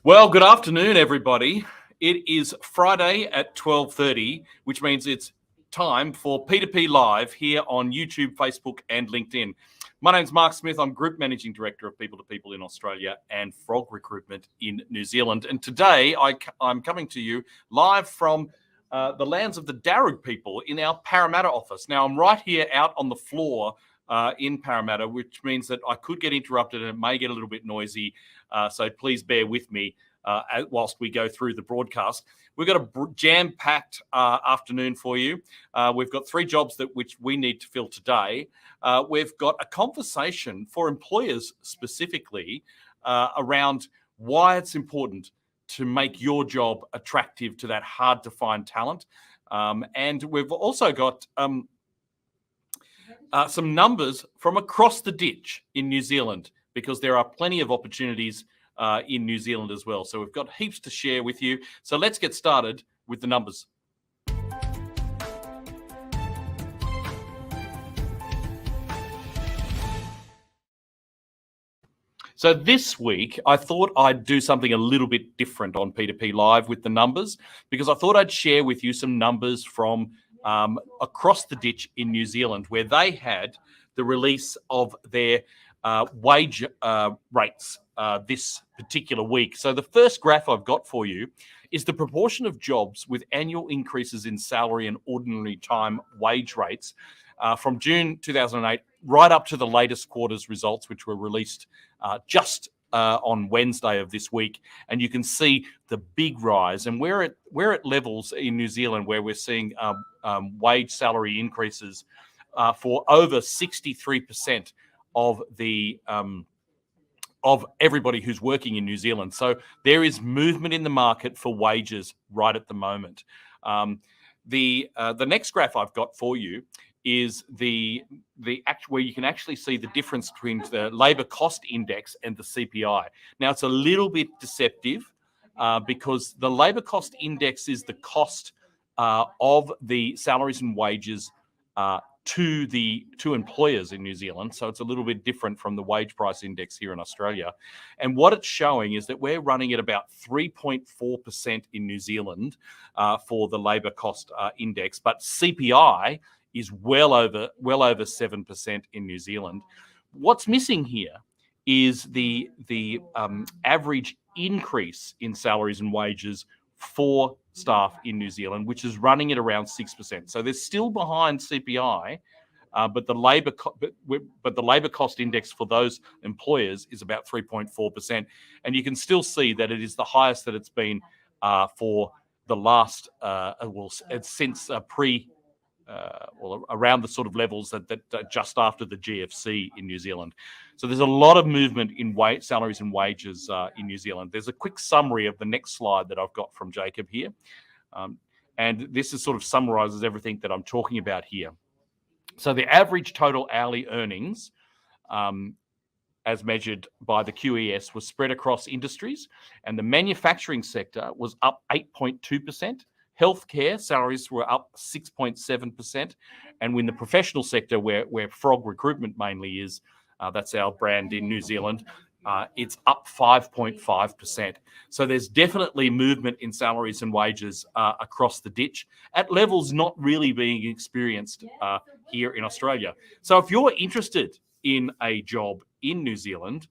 Well, good afternoon, everybody. It is Friday at 12:30, which means it's time for P2P Live here on YouTube, Facebook, and LinkedIn. My name's Mark Smith. I'm Group Managing Director of People to People in Australia and Frog Recruitment in New Zealand. And today I'm coming to you live from the lands of the Darug people in our Parramatta office. Now, I'm right here out on the floor in Parramatta, which means that I could get interrupted and it may get a little bit noisy. So please bear with me whilst we go through the broadcast. We've got a jam-packed afternoon for you. We've got 3 jobs which we need to fill today. We've got a conversation for employers specifically around why it's important to make your job attractive to that hard-to-find talent. And we've also got some numbers from across the ditch in New Zealand, because there are plenty of opportunities in New Zealand as well. So we've got heaps to share with you. So let's get started with the numbers. So this week, I thought I'd do something a little bit different on P2P Live with the numbers, because I thought I'd share with you some numbers from across the ditch in New Zealand, where they had the release of their wage rates this particular week. So the first graph I've got for you is the proportion of jobs with annual increases in salary and ordinary time wage rates from June 2008 right up to the latest quarter's results, which were released just on Wednesday of this week. And you can see the big rise. And we're at levels in New Zealand where we're seeing wage salary increases for over 63% of the of everybody who's working in New Zealand. So there is movement in the market for wages right at the moment. The next graph I've got for you is the where you can actually see the difference between the labour cost index and the CPI. Now, it's a little bit deceptive because the labour cost index is the cost of the salaries and wages to employers in New Zealand. So it's a little bit different from the wage price index here in Australia. And what it's showing is that we're running at about 3.4% in New Zealand for the labour cost index, but CPI is well over 7% in New Zealand. What's missing here is the average increase in salaries and wages for staff in New Zealand, which is running at around 6%. So they're still behind CPI, but the labour cost index for those employers is about 3.4%, and you can still see that it is the highest that it's been for the last since around the sort of levels that just after the GFC in New Zealand. So there's a lot of movement in salaries and wages in New Zealand. There's a quick summary of the next slide that I've got from Jacob here. And this is sort of summarizes everything that I'm talking about here. So the average total hourly earnings as measured by the QES was spread across industries, and the manufacturing sector was up 8.2%. Healthcare salaries were up 6.7%, and in the professional sector, where Frog Recruitment mainly is, that's our brand in New Zealand, it's up 5.5%. So there's definitely movement in salaries and wages across the ditch at levels not really being experienced here in Australia. So if you're interested in a job in New Zealand,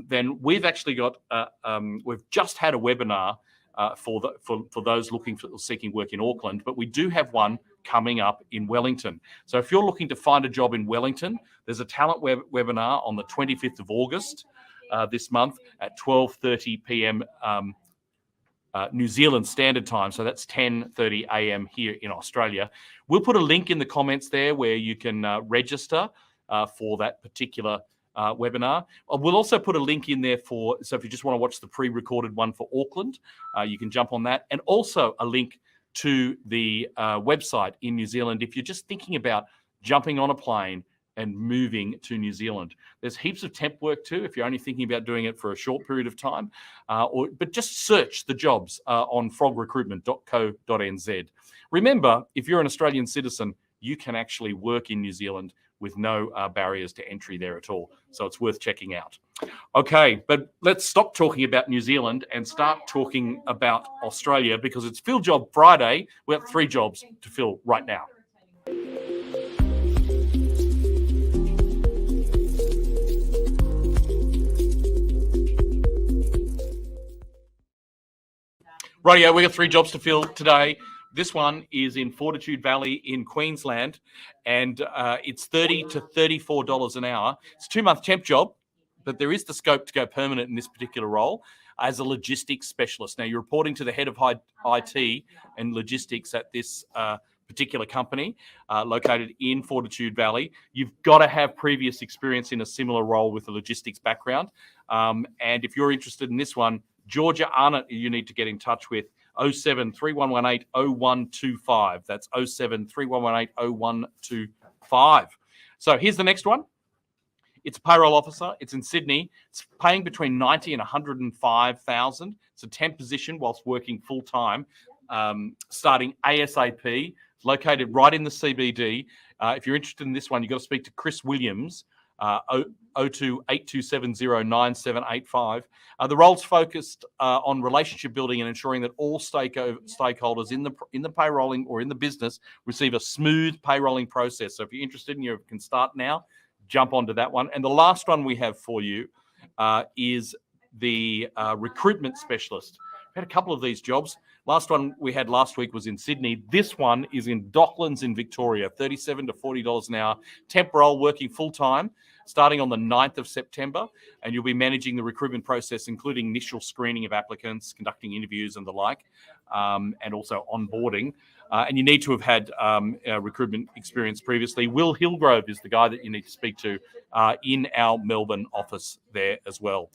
then we've actually got we've just had a webinar for those seeking work in Auckland, but we do have one coming up in Wellington. So if you're looking to find a job in Wellington, there's a talent webinar on the 25th of August this month at 12:30 p.m. New Zealand Standard Time. So that's 10:30 a.m. here in Australia. We'll put a link in the comments there where you can register for that particular webinar. We'll also put a link in there so if you just want to watch the pre-recorded one for Auckland, you can jump on that. And also a link to the website in New Zealand if you're just thinking about jumping on a plane and moving to New Zealand. There's heaps of temp work too, if you're only thinking about doing it for a short period of time, but just search the jobs on frogrecruitment.co.nz. Remember, if you're an Australian citizen, you can actually work in New Zealand with no barriers to entry there at all. So it's worth checking out. Okay, but let's stop talking about New Zealand and start talking about Australia, because it's Fill Job Friday. We have 3 jobs to fill right now. Rightio, we got 3 jobs to fill today. This one is in Fortitude Valley in Queensland, and it's $30 to $34 an hour. It's a 2-month temp job, but there is the scope to go permanent in this particular role as a logistics specialist. Now, you're reporting to the head of IT and logistics at this particular company located in Fortitude Valley. You've got to have previous experience in a similar role with a logistics background. And if you're interested in this one, Georgia Arnott, you need to get in touch with 07 3118 0125. That's 07 3118 0125. So here's the next one. It's a payroll officer. It's in Sydney. It's paying between 90 and 105,000. It's a temp position whilst working full time, starting ASAP. It's located right in the CBD. If you're interested in this one, you've got to speak to Chris Williams. 0282709785. The role's focused on relationship building and ensuring that all stakeholders in the payrolling or in the business receive a smooth payrolling process. So if you're interested and you can start now, jump onto that one. And the last one we have for you is the recruitment specialist. We had a couple of these jobs. Last one we had last week was in Sydney. This one is in Docklands in Victoria, $37 to $40 an hour. Temp role, working full-time, starting on the 9th of September. And you'll be managing the recruitment process, including initial screening of applicants, conducting interviews and the like, and also onboarding. And you need to have had recruitment experience previously. Will Hillgrove is the guy that you need to speak to in our Melbourne office there as well.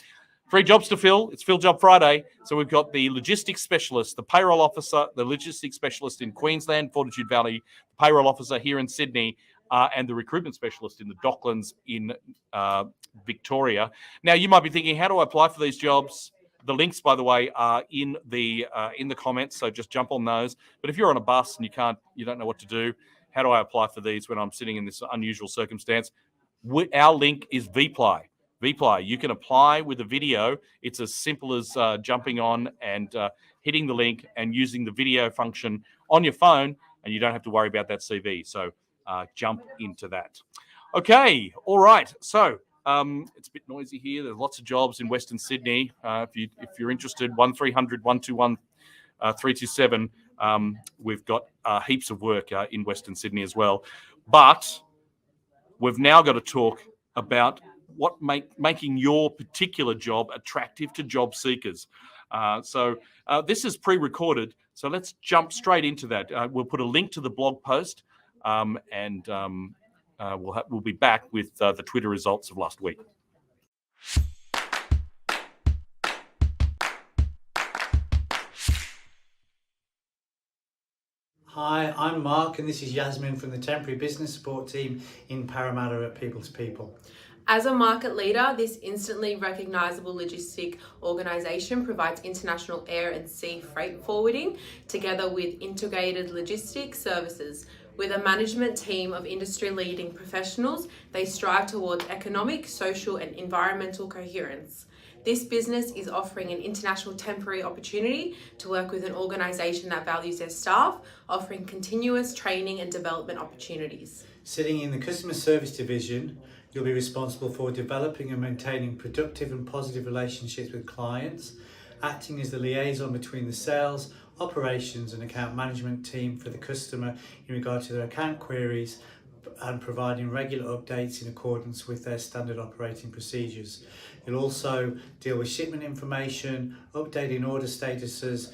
3 jobs to fill. It's Fill Job Friday. So we've got the logistics specialist, the payroll officer, the logistics specialist in Queensland, Fortitude Valley, the payroll officer here in Sydney, and the recruitment specialist in the Docklands in Victoria. Now, you might be thinking, how do I apply for these jobs? The links, by the way, are in the comments, so just jump on those. But if you're on a bus and you don't know what to do, how do I apply for these when I'm sitting in this unusual circumstance? Our link is vPly. vPly. You can apply with a video. It's as simple as jumping on and hitting the link and using the video function on your phone, and you don't have to worry about that CV. So jump into that. Okay, all right. So it's a bit noisy here. There's lots of jobs in Western Sydney. If you're interested, 1300 121 327. We've got heaps of work in Western Sydney as well. But we've now got to talk about what making your particular job attractive to job seekers. So this is pre-recorded, so let's jump straight into that. We'll put a link to the blog post, and we'll be back with the Twitter results of last week. Hi, I'm Mark, and this is Yasmin from the Temporary Business Support Team in Parramatta at People2People. As a market leader, this instantly recognisable logistic organisation provides international air and sea freight forwarding together with integrated logistics services. With a management team of industry-leading professionals, they strive towards economic, social and environmental coherence. This business is offering an international temporary opportunity to work with an organisation that values their staff, offering continuous training and development opportunities. Sitting in the Customer Service Division, you'll be responsible for developing and maintaining productive and positive relationships with clients, acting as the liaison between the sales, operations and account management team for the customer in regard to their account queries, and providing regular updates in accordance with their standard operating procedures. You'll also deal with shipment information, updating order statuses,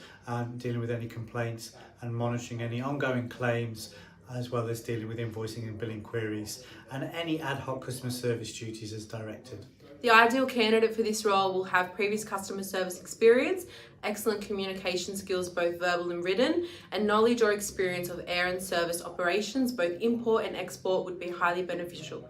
dealing with any complaints and monitoring any ongoing claims, as well as dealing with invoicing and billing queries and any ad hoc customer service duties as directed. The ideal candidate for this role will have previous customer service experience, excellent communication skills, both verbal and written, and knowledge or experience of air and service operations, both import and export, would be highly beneficial.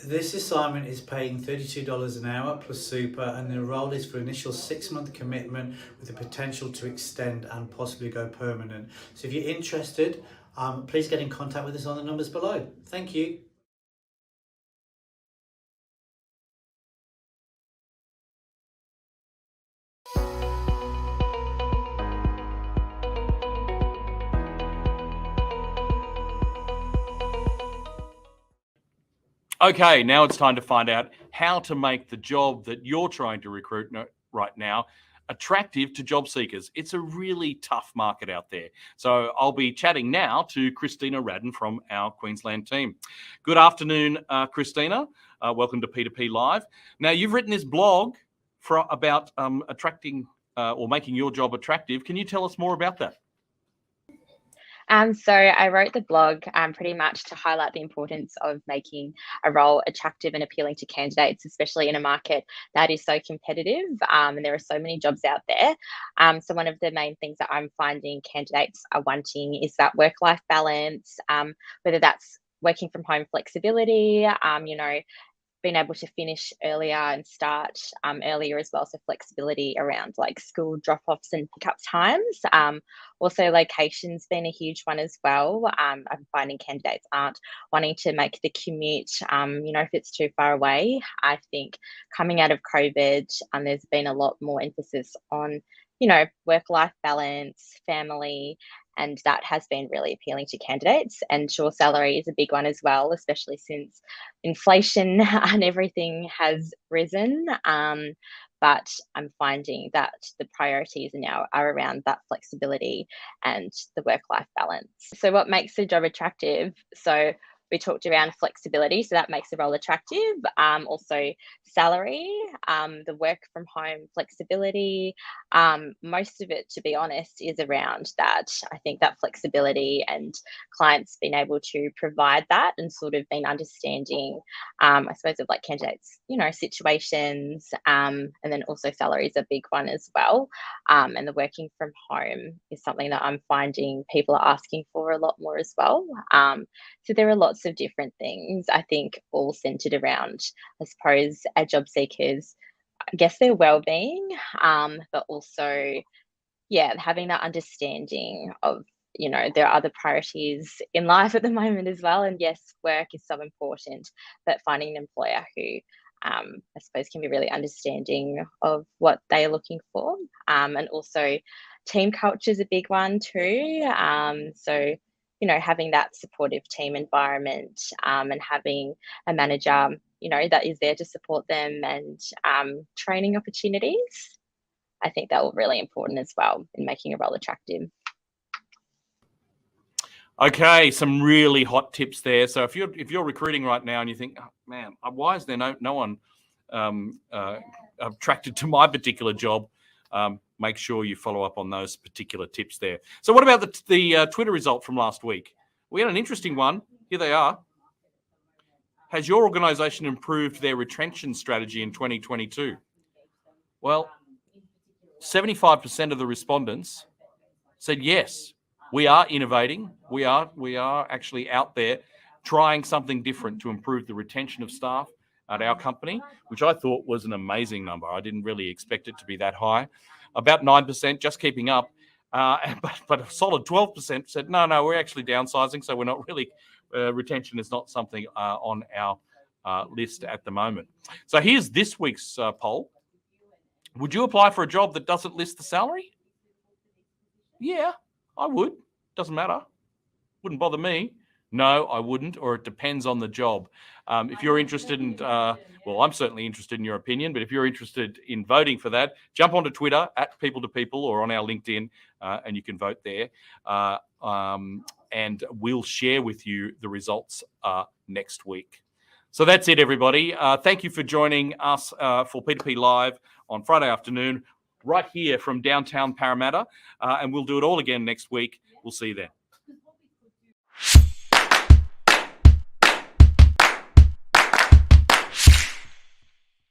This assignment is paying $32 an hour plus super, and the role is for initial 6-month commitment with the potential to extend and possibly go permanent. So if you're interested, please get in contact with us on the numbers below. Thank you. Okay, now it's time to find out how to make the job that you're trying to recruit right now attractive to job seekers. It's a really tough market out there. So I'll be chatting now to Kristina Radin from our Queensland team. Good afternoon, Kristina. Welcome to P2P Live. Now, you've written this blog about attracting or making your job attractive. Can you tell us more about that? So I wrote the blog pretty much to highlight the importance of making a role attractive and appealing to candidates, especially in a market that is so competitive, and there are so many jobs out there. So one of the main things that I'm finding candidates are wanting is that work-life balance, whether that's working from home flexibility, being able to finish earlier and start earlier as well. So flexibility around like school drop-offs and pickup times. Also locations being a huge one as well. I'm finding candidates aren't wanting to make the commute, if it's too far away. I think coming out of COVID, there's been a lot more emphasis on, work-life balance, family, and that has been really appealing to candidates. And sure, salary is a big one as well, especially since inflation and everything has risen. But I'm finding that the priorities now are around that flexibility and the work-life balance. So what makes the job attractive? So we talked around flexibility, so that makes the role attractive. Also salary, the work from home flexibility. Most of it, to be honest, is around that. I think that flexibility and clients being able to provide that and sort of been understanding, I suppose, of like candidates, situations, and then also salary is a big one as well. And the working from home is something that I'm finding people are asking for a lot more as well. So there are lots of different things, I think, all centered around, I suppose, our job seekers, I guess, their well-being, but also, having that understanding of, there are other priorities in life at the moment as well. And yes, work is so important, but finding an employer who, I suppose, can be really understanding of what they are looking for. And also team culture is a big one too. So, having that supportive team environment, and having a manager, that is there to support them, and training opportunities. I think that will be really important as well in making a role attractive. Okay, some really hot tips there. So if you're recruiting right now and you think, oh, man, why is there no one attracted to my particular job? Make sure you follow up on those particular tips there. So what about the Twitter result from last week? We had an interesting one. Here they are. Has your organisation improved their retention strategy in 2022? Well, 75% of the respondents said yes. We are innovating. We are actually out there trying something different to improve the retention of staff at our company, which I thought was an amazing number. I didn't really expect it to be that high. About 9%, just keeping up. But a solid 12% said, no, we're actually downsizing, so we're not really, retention is not something on our list at the moment. So here's this week's poll. Would you apply for a job that doesn't list the salary? Yeah, I would. Doesn't matter. Wouldn't bother me. No, I wouldn't, or it depends on the job. If you're interested in, I'm certainly interested in your opinion, but if you're interested in voting for that, jump onto Twitter at People2People or on our LinkedIn, and you can vote there. And we'll share with you the results next week. So that's it, everybody. Thank you for joining us for P2P Live on Friday afternoon, right here from downtown Parramatta. And we'll do it all again next week. We'll see you then.